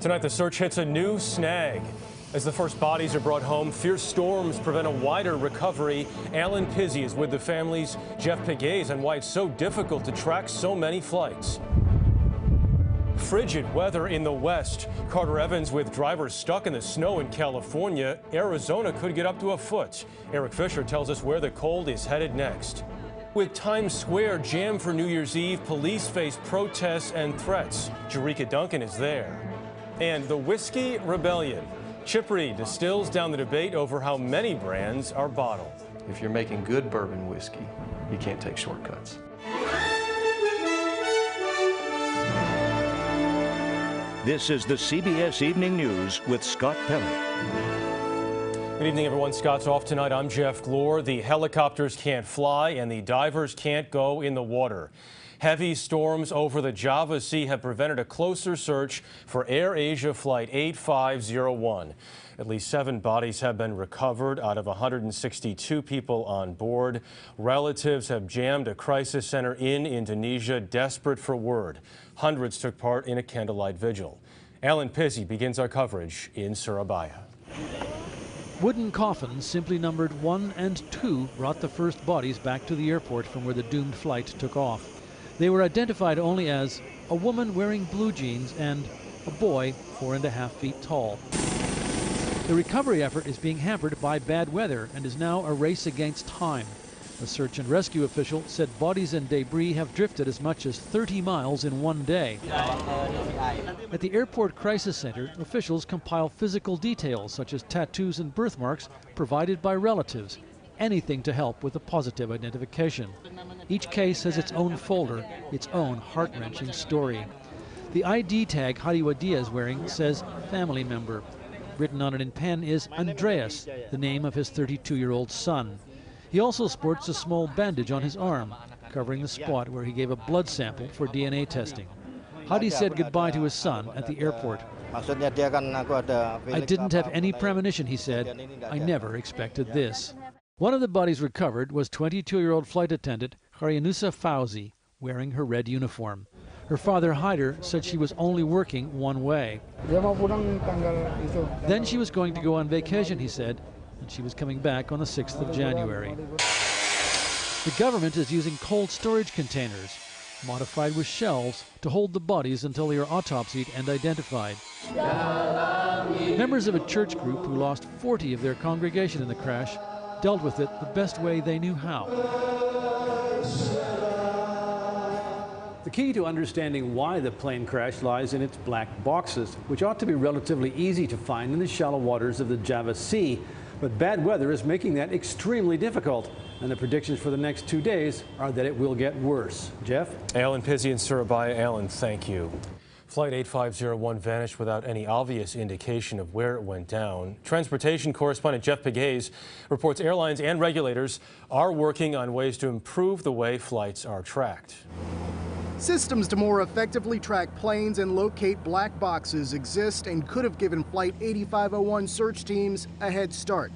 Tonight, the search hits a new snag. As the first bodies are brought home, fierce storms prevent a wider recovery. Alan Pizzi is with the family's Jeff Pegues on why it's so difficult to track so many flights. Frigid weather in the west. Carter Evans with drivers stuck in the snow in California. Arizona could get up to a foot. Eric Fisher tells us where the cold is headed next. With Times Square jammed for New Year's Eve, police face protests and threats. Jerika Duncan is there. And the Whiskey Rebellion. Chip Reed distills down the debate over how many brands are bottled. If you're making good bourbon whiskey, you can't take shortcuts. This is the CBS Evening News with Scott Pelley. Good evening, everyone. Scott's off tonight. I'm Jeff Glore. The helicopters can't fly and the divers can't go in the water. Heavy storms over the Java Sea have prevented a closer search for Air Asia Flight 8501. At least 7 bodies have been recovered out of 162 people on board. Relatives have jammed a crisis center in Indonesia, desperate for word. Hundreds took part in a candlelight vigil. Alan Pizzi begins our coverage in Surabaya. Wooden coffins, simply numbered 1 and 2, brought the first bodies back to the airport from where the doomed flight took off. They were identified only as a woman wearing blue jeans and a boy 4.5 feet tall. The recovery effort is being hampered by bad weather and is now a race against time. A search and rescue official said bodies and debris have drifted as much as 30 miles in one day. At the airport crisis center, officials compile physical details such as tattoos and birthmarks provided by relatives. Anything to help with a positive identification. Each case has its own folder, its own heart-wrenching story. The ID tag Hadiwadia is wearing says family member. Written on it in pen is Andreas, the name of his 32-year-old son. He also sports a small bandage on his arm, covering the spot where he gave a blood sample for DNA testing. Hadi said goodbye to his son at the airport. I didn't have any premonition, he said. I never expected this. One of the bodies recovered was 22-year-old flight attendant Harianusa Fauzi, wearing her red uniform. Her father, Haider, said she was only working one way. Then she was going to go on vacation, he said, and she was coming back on the 6th of January. The government is using cold storage containers, modified with shelves, to hold the bodies until they are autopsied and identified. Members of a church group who lost 40 of their congregation in the crash dealt with it the best way they knew how. The key to understanding why the plane crashed lies in its black boxes, which ought to be relatively easy to find in the shallow waters of the Java Sea. But bad weather is making that extremely difficult, and the predictions for the next 2 days are that it will get worse. Jeff? Alan Pizzi in Surabaya. Alan, thank you. Flight 8501 vanished without any obvious indication of where it went down. Transportation correspondent Jeff Pegues reports airlines and regulators are working on ways to improve the way flights are tracked. Systems to more effectively track planes and locate black boxes exist and could have given Flight 8501 search teams a head start.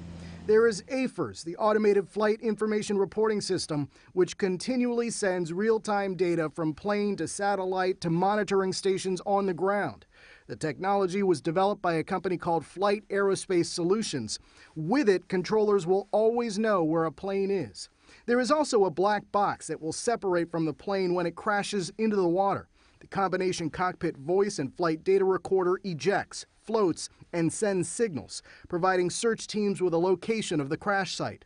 There is AFIRS, the Automated Flight Information Reporting System, which continually sends real-time data from plane to satellite to monitoring stations on the ground. The technology was developed by a company called Flight Aerospace Solutions. With it, controllers will always know where a plane is. There is also a black box that will separate from the plane when it crashes into the water. The combination cockpit voice and flight data recorder ejects, floats, and sends signals, providing search teams with a location of the crash site.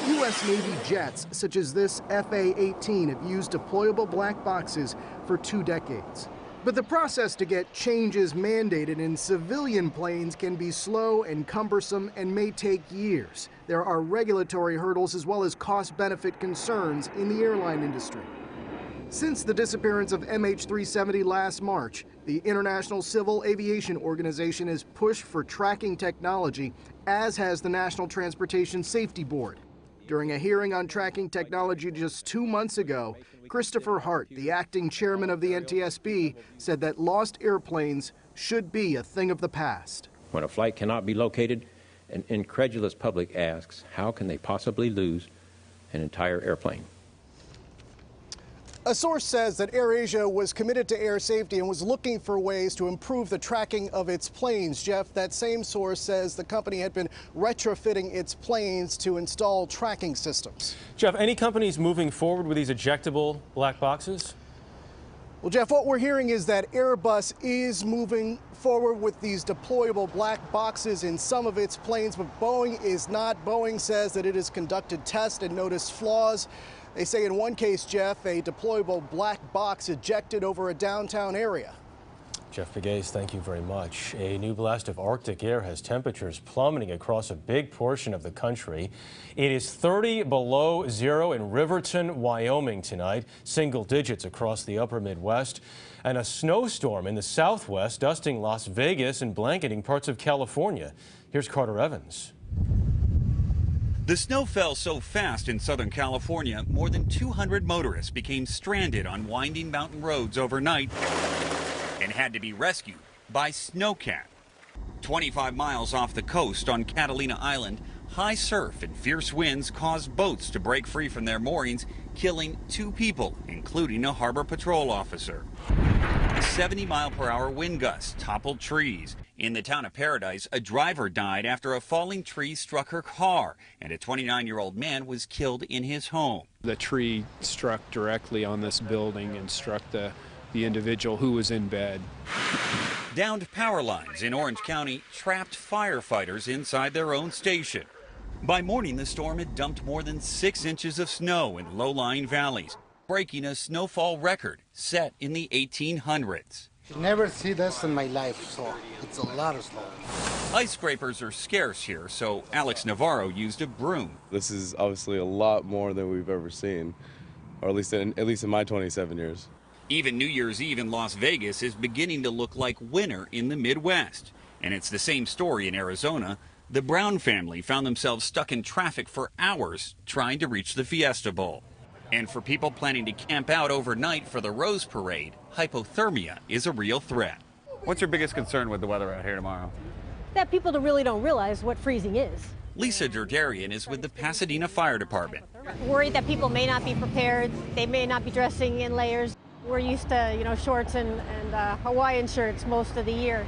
U.S. Navy jets, such as this FA-18, have used deployable black boxes for 2 decades. But the process to get changes mandated in civilian planes can be slow and cumbersome and may take years. There are regulatory hurdles as well as cost-benefit concerns in the airline industry. Since the disappearance of MH370 last March, the International Civil Aviation Organization has pushed for tracking technology, as has the National Transportation Safety Board. During a hearing on tracking technology just 2 months ago, Christopher Hart, the acting chairman of the NTSB, said that lost airplanes should be a thing of the past. When a flight cannot be located, an incredulous public asks, how can they possibly lose an entire airplane? A source says that AirAsia was committed to air safety and was looking for ways to improve the tracking of its planes. Jeff, that same source says the company had been retrofitting its planes to install tracking systems. Jeff, any companies moving forward with these ejectable black boxes? Well, Jeff, what we're hearing is that Airbus is moving forward with these deployable black boxes in some of its planes, but Boeing is not. Boeing says that it has conducted tests and noticed flaws. They say in one case, Jeff, a deployable black box ejected over a downtown area. Jeff Pegues, thank you very much. A new blast of Arctic air has temperatures plummeting across a big portion of the country. It is 30 below zero in Riverton, Wyoming tonight, single digits across the upper Midwest, and a snowstorm in the southwest dusting Las Vegas and blanketing parts of California. Here's Carter Evans. The snow fell so fast in Southern California, more than 200 motorists became stranded on winding mountain roads overnight and had to be rescued by snowcat. 25 miles off the coast on Catalina Island, high surf and fierce winds caused boats to break free from their moorings, killing 2 people, including a harbor patrol officer. 70-mile-per-hour wind gusts toppled trees. In the town of Paradise, a driver died after a falling tree struck her car, and a 29-year-old man was killed in his home. The tree struck directly on this building and struck the individual who was in bed. Downed power lines in Orange County trapped firefighters inside their own station. By morning, the storm had dumped more than 6 inches of snow in low-lying valleys, breaking a snowfall record set in the 1800s. I never see this in my life, so it's a lot of snow. Ice scrapers are scarce here, so Alex Navarro used a broom. This is obviously a lot more than we've ever seen, or at least in my 27 years. Even New Year's Eve in Las Vegas is beginning to look like winter in the Midwest. And it's the same story in Arizona. The Brown family found themselves stuck in traffic for hours trying to reach the Fiesta Bowl. And for people planning to camp out overnight for the Rose Parade, hypothermia is a real threat. What's your biggest concern with the weather out here tomorrow? That people really don't realize what freezing is. Lisa Derdarian is with the Pasadena Fire Department. Worried that people may not be prepared. They may not be dressing in layers. We're used to, shorts and Hawaiian shirts most of the year.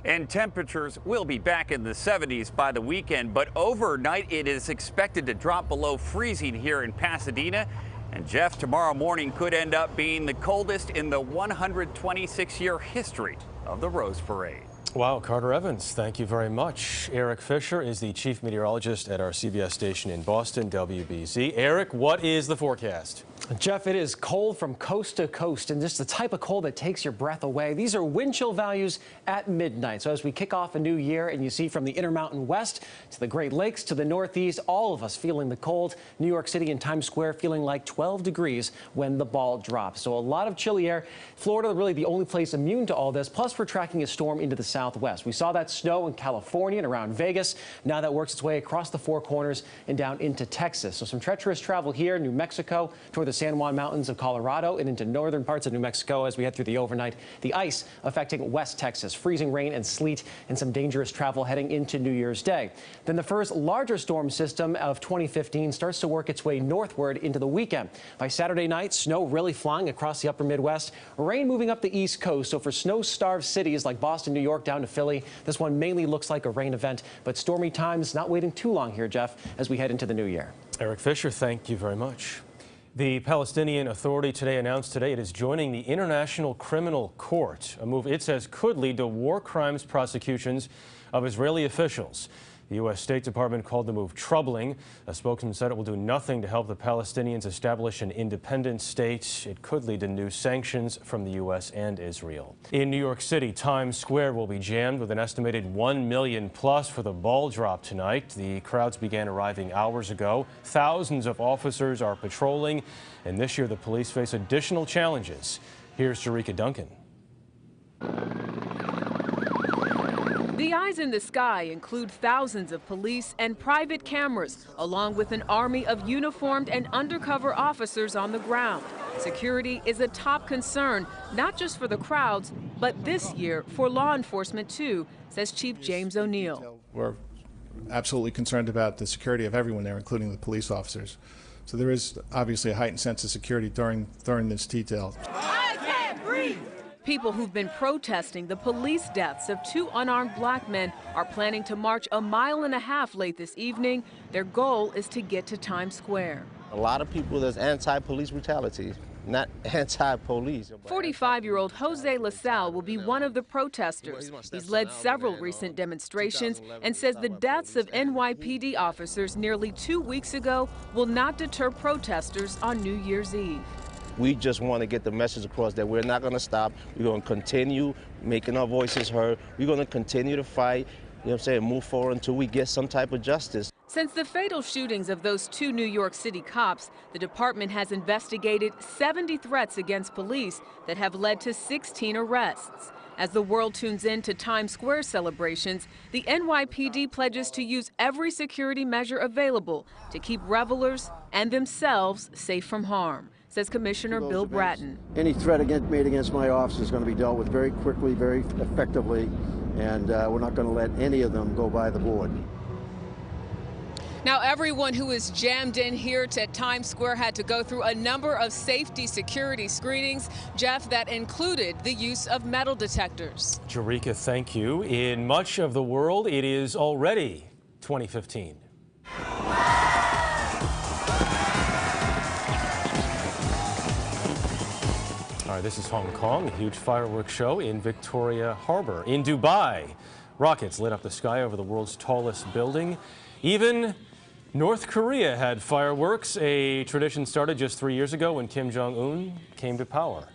And temperatures will be back in the 70s by the weekend, but overnight it is expected to drop below freezing here in Pasadena. And Jeff, tomorrow morning could end up being the coldest in the 126-year history of the Rose Parade. Wow, Carter Evans, thank you very much. Eric Fisher is the chief meteorologist at our CBS station in Boston, WBZ. Eric, what is the forecast? Jeff, it is cold from coast to coast, and just the type of cold that takes your breath away. These are wind chill values at midnight. So as we kick off a new year, and you see from the Intermountain West to the Great Lakes to the Northeast, all of us feeling the cold. New York City and Times Square feeling like 12 degrees when the ball drops. So a lot of chilly air. Florida really the only place immune to all this. Plus, we're tracking a storm into the southwest. We saw that snow in California and around Vegas. Now that works its way across the Four Corners and down into Texas. So some treacherous travel here, New Mexico, toward the San Juan Mountains of Colorado and into northern parts of New Mexico as we head through the overnight. The ice affecting West Texas, freezing rain and sleet and some dangerous travel heading into New Year's Day. Then the first larger storm system of 2015 starts to work its way northward into the weekend. By Saturday night, snow really flying across the upper Midwest, rain moving up the East Coast. So for snow-starved cities like Boston, New York, down to Philly, this one mainly looks like a rain event, but stormy times not waiting too long here, Jeff, as we head into the new year. Eric Fisher, thank you very much. The Palestinian Authority announced today it is joining the International Criminal Court, a move it says could lead to war crimes prosecutions of Israeli officials. The U.S. State Department called the move troubling. A spokesman said it will do nothing to help the Palestinians establish an independent state. It could lead to new sanctions from the U.S. and Israel. In New York City, Times Square will be jammed with an estimated 1 million plus for the ball drop tonight. The crowds began arriving hours ago. Thousands of officers are patrolling, and this year the police face additional challenges. Here's Jerika Duncan. The eyes in the sky include thousands of police and private cameras, along with an army of uniformed and undercover officers on the ground. Security is a top concern, not just for the crowds, but this year for law enforcement too, says Chief James O'Neill. We're absolutely concerned about the security of everyone there, including the police officers. So there is obviously a heightened sense of security during this detail. I can't breathe. People who've been protesting the police deaths of 2 unarmed black men are planning to march 1.5 miles late this evening. Their goal is to get to Times Square. A lot of people, there's anti-police brutality, not anti-police. 45-year-old Jose LaSalle will be one of the protesters. He's led several recent demonstrations and says the deaths of NYPD officers nearly 2 weeks ago will not deter protesters on New Year's Eve. We just want to get the message across that we're not going to stop. We're going to continue making our voices heard. We're going to continue to fight, move forward until we get some type of justice. Since the fatal shootings of those 2 New York City cops, the department has investigated 70 threats against police that have led to 16 arrests. As the world tunes in to Times Square celebrations, the NYPD pledges to use every security measure available to keep revelers and themselves safe from harm, says Commissioner Bill Bratton. Any threat made against my office is going to be dealt with very quickly, very effectively, and we're not going to let any of them go by the board. Now, everyone who is jammed in here to Times Square had to go through a number of safety security screenings, Jeff, that included the use of metal detectors. Jerika, thank you. In much of the world, it is already 2015. All right, this is Hong Kong, a huge fireworks show in Victoria Harbor. In Dubai, rockets lit up the sky over the world's tallest building. Even North Korea had fireworks, a tradition started just 3 years ago when Kim Jong-un came to power.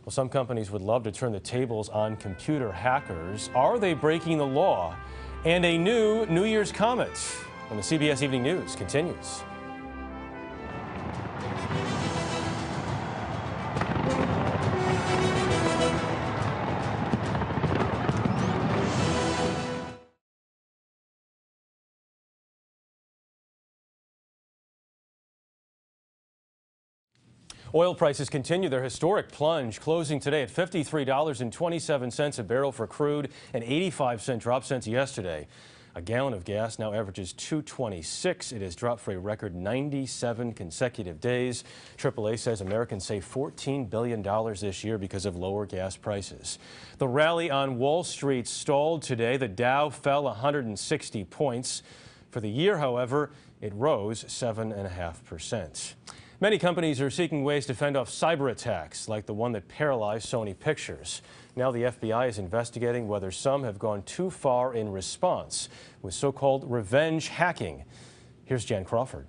Well, some companies would love to turn the tables on computer hackers. Are they breaking the law? And a new New Year's comet when the CBS Evening News continues. Oil prices continue their historic plunge, closing today at $53.27 a barrel for crude, an 85-cent drop since yesterday. A gallon of gas now averages $2.26. It has dropped for a record 97 consecutive days. AAA says Americans save $14 billion this year because of lower gas prices. The rally on Wall Street stalled today. The Dow fell 160 points. For the year, however, it rose 7.5%. Many companies are seeking ways to fend off cyber attacks, like the one that paralyzed Sony Pictures. Now the FBI is investigating whether some have gone too far in response with so-called revenge hacking. Here's Jan Crawford.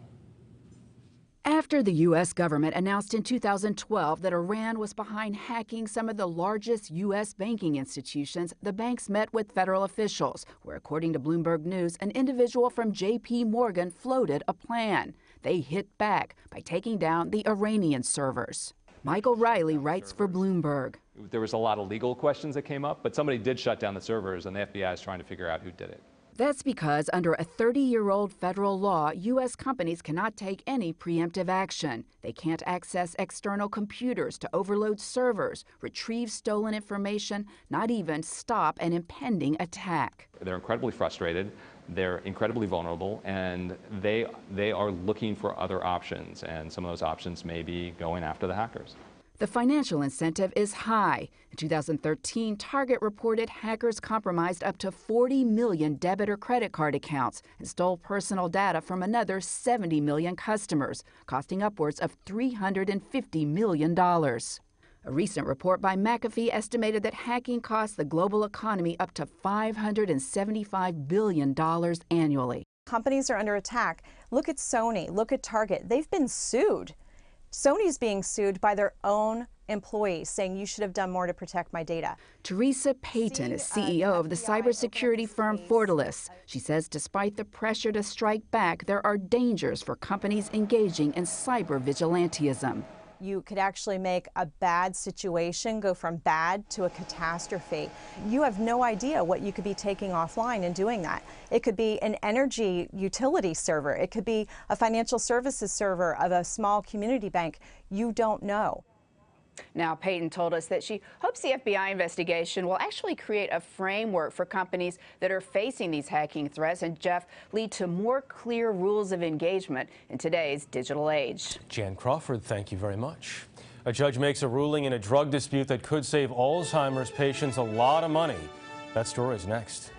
After the U.S. government announced in 2012 that Iran was behind hacking some of the largest U.S. banking institutions, the banks met with federal officials, where, according to Bloomberg News, an individual from J.P. Morgan floated a plan. They hit back by taking down the Iranian servers. Michael Riley writes for Bloomberg. There was a lot of legal questions that came up, but somebody did shut down the servers, and the FBI is trying to figure out who did it. That's because under a 30-year-old federal law, U.S. companies cannot take any preemptive action. They can't access external computers to overload servers, retrieve stolen information, not even stop an impending attack. They're incredibly frustrated, they're incredibly vulnerable, and they are looking for other options, and some of those options may be going after the hackers. The financial incentive is high. In 2013, Target reported hackers compromised up to 40 million debit or credit card accounts and stole personal data from another 70 million customers, costing upwards of $350 million. A recent report by McAfee estimated that hacking costs the global economy up to $575 billion annually. Companies are under attack. Look at Sony, look at Target. They've been sued. Sony's being sued by their own employees, saying you should have done more to protect my data. Teresa Payton is CEO of the cybersecurity firm Fortalice. She says despite the pressure to strike back, there are dangers for companies engaging in cyber vigilantism. You could actually make a bad situation go from bad to a catastrophe. You have no idea what you could be taking offline in doing that. It could be an energy utility server. It could be a financial services server of a small community bank. You don't know. Now, Peyton told us that she hopes the FBI investigation will actually create a framework for companies that are facing these hacking threats and, Jeff, lead to more clear rules of engagement in today's digital age. Jan Crawford, thank you very much. A judge makes a ruling in a drug dispute that could save Alzheimer's patients a lot of money. That story is next.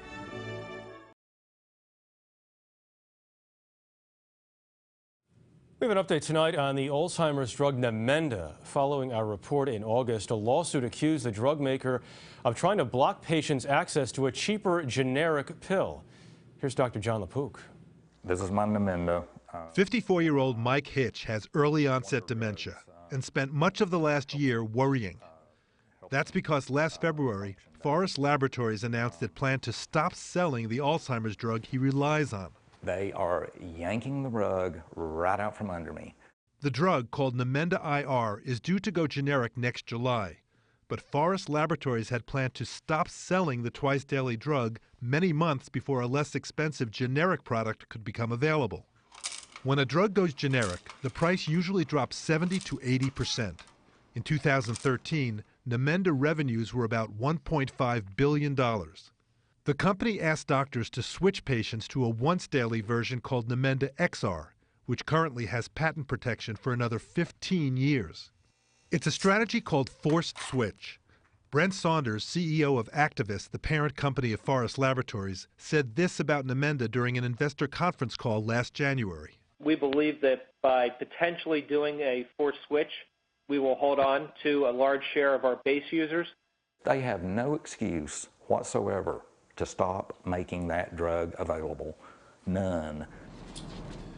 We have an update tonight on the Alzheimer's drug Namenda. Following our report in August, a lawsuit accused the drug maker of trying to block patients' access to a cheaper generic pill. Here's Dr. John LaPook. This is my Namenda. 54-year-old Mike Hitch has early onset dementia and spent much of the last year worrying. That's because last February, Forest Laboratories announced it planned to stop selling the Alzheimer's drug he relies on. They are yanking the rug right out from under me. The drug, called Namenda IR, is due to go generic next July. But Forest Laboratories had planned to stop selling the twice-daily drug many months before a less expensive generic product could become available. When a drug goes generic, the price usually drops 70 to 80%. In 2013, Namenda revenues were about $1.5 billion. The company asked doctors to switch patients to a once-daily version called Namenda XR, which currently has patent protection for another 15 years. It's a strategy called forced switch. Brent Saunders, CEO of Activist, the parent company of Forest Laboratories, said this about Namenda during an investor conference call last January. We believe that by potentially doing a forced switch, we will hold on to a large share of our base users. They have no excuse whatsoever to stop making that drug available. None.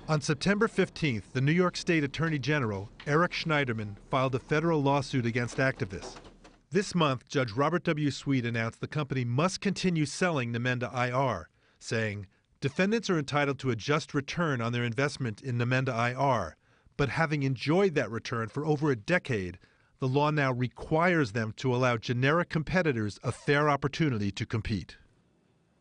On September 15th, the New York State Attorney General, Eric Schneiderman, filed a federal lawsuit against Activist. This month, Judge Robert W. Sweet announced the company must continue selling Namenda IR, saying, defendants are entitled to a just return on their investment in Namenda IR, but having enjoyed that return for over a decade, the law now requires them to allow generic competitors a fair opportunity to compete.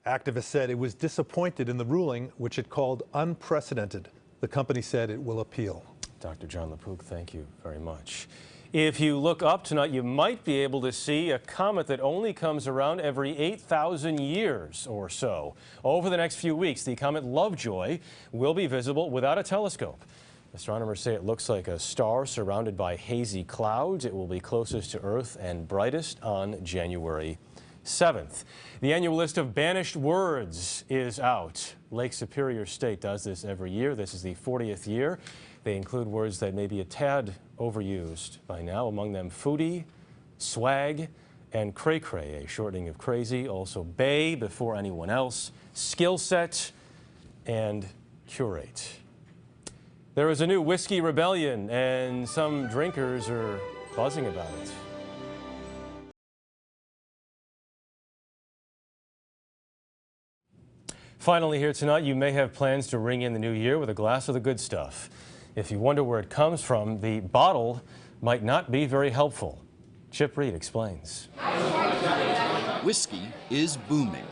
Activist said it was disappointed in the ruling, which it called unprecedented. The company said it will appeal. Dr. John LaPook, thank you very much. If you look up tonight, you might be able to see a comet that only comes around every 8,000 years or so. Over the next few weeks, the comet Lovejoy will be visible without a telescope. Astronomers say it looks like a star surrounded by hazy clouds. It will be closest to Earth and brightest on January 7th. The annual list of banished words is out. Lake Superior State does this every year. This is the 40th year. They include words that may be a tad overused by now, among them foodie, swag, and cray-cray, a shortening of crazy, also bay before anyone else, skill set, and curate. There is a new whiskey rebellion, and some drinkers are buzzing about it. Finally here tonight, you may have plans to ring in the new year with a glass of the good stuff. If you wonder where it comes from, the bottle might not be very helpful. Chip Reed explains. Whiskey is booming.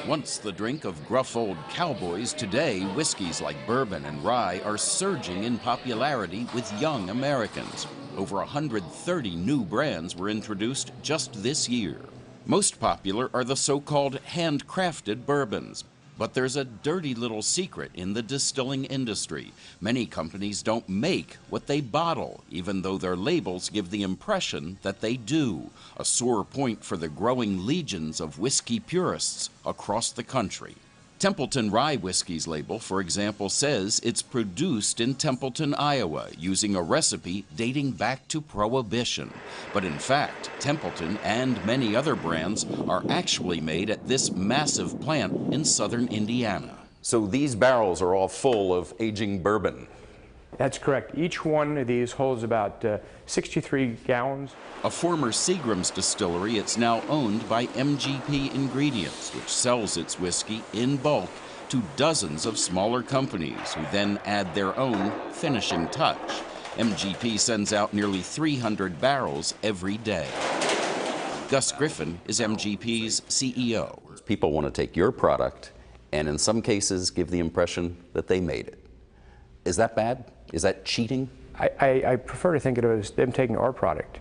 Once the drink of gruff old cowboys, today whiskeys like bourbon and rye are surging in popularity with young Americans. Over 130 new brands were introduced just this year. Most popular are the so-called handcrafted bourbons. But there's a dirty little secret in the distilling industry. Many companies don't make what they bottle, even though their labels give the impression that they do. A sore point for the growing legions of whiskey purists across the country. Templeton Rye Whiskey's label, for example, says it's produced in Templeton, Iowa, using a recipe dating back to Prohibition. But in fact, Templeton and many other brands are actually made at this massive plant in southern Indiana. So these barrels are all full of aging bourbon. That's correct. Each one of these holds about 63 gallons. A former Seagram's distillery, it's now owned by MGP Ingredients, which sells its whiskey in bulk to dozens of smaller companies who then add their own finishing touch. MGP sends out nearly 300 barrels every day. Gus Griffin is MGP's CEO. People want to take your product and in some cases give the impression that they made it. Is that bad? Is that cheating? I prefer to think of it as them taking our product,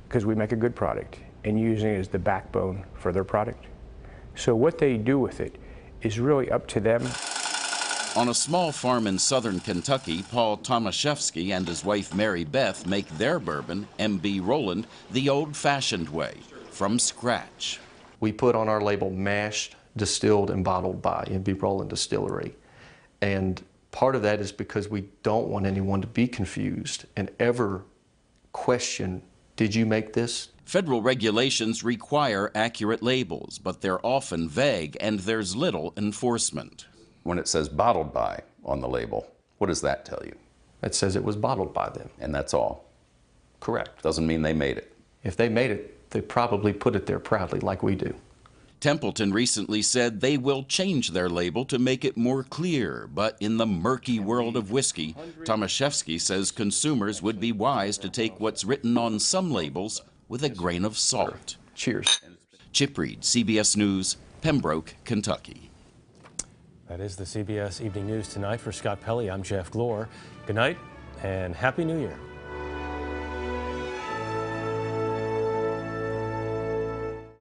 because we make a good product, and using it as the backbone for their product. So what they do with it is really up to them. On a small farm in southern Kentucky, Paul Tomaszewski and his wife Mary Beth make their bourbon, M.B. Roland, the old-fashioned way, from scratch. We put on our label mashed, distilled, and bottled by M.B. Roland Distillery. And part of that is because we don't want anyone to be confused and ever question, did you make this? Federal regulations require accurate labels, but they're often vague and there's little enforcement. When it says bottled by on the label, what does that tell you? It says it was bottled by them. And that's all? Correct. Doesn't mean they made it. If they made it, they probably put it there proudly like we do. Templeton recently said they will change their label to make it more clear, but in the murky world of whiskey, Tomaszewski says consumers would be wise to take what's written on some labels with a grain of salt. Cheers. Chip Reed, CBS News, Pembroke, Kentucky. That is the CBS Evening News tonight. For Scott Pelley, I'm Jeff Glor. Good night and Happy New Year.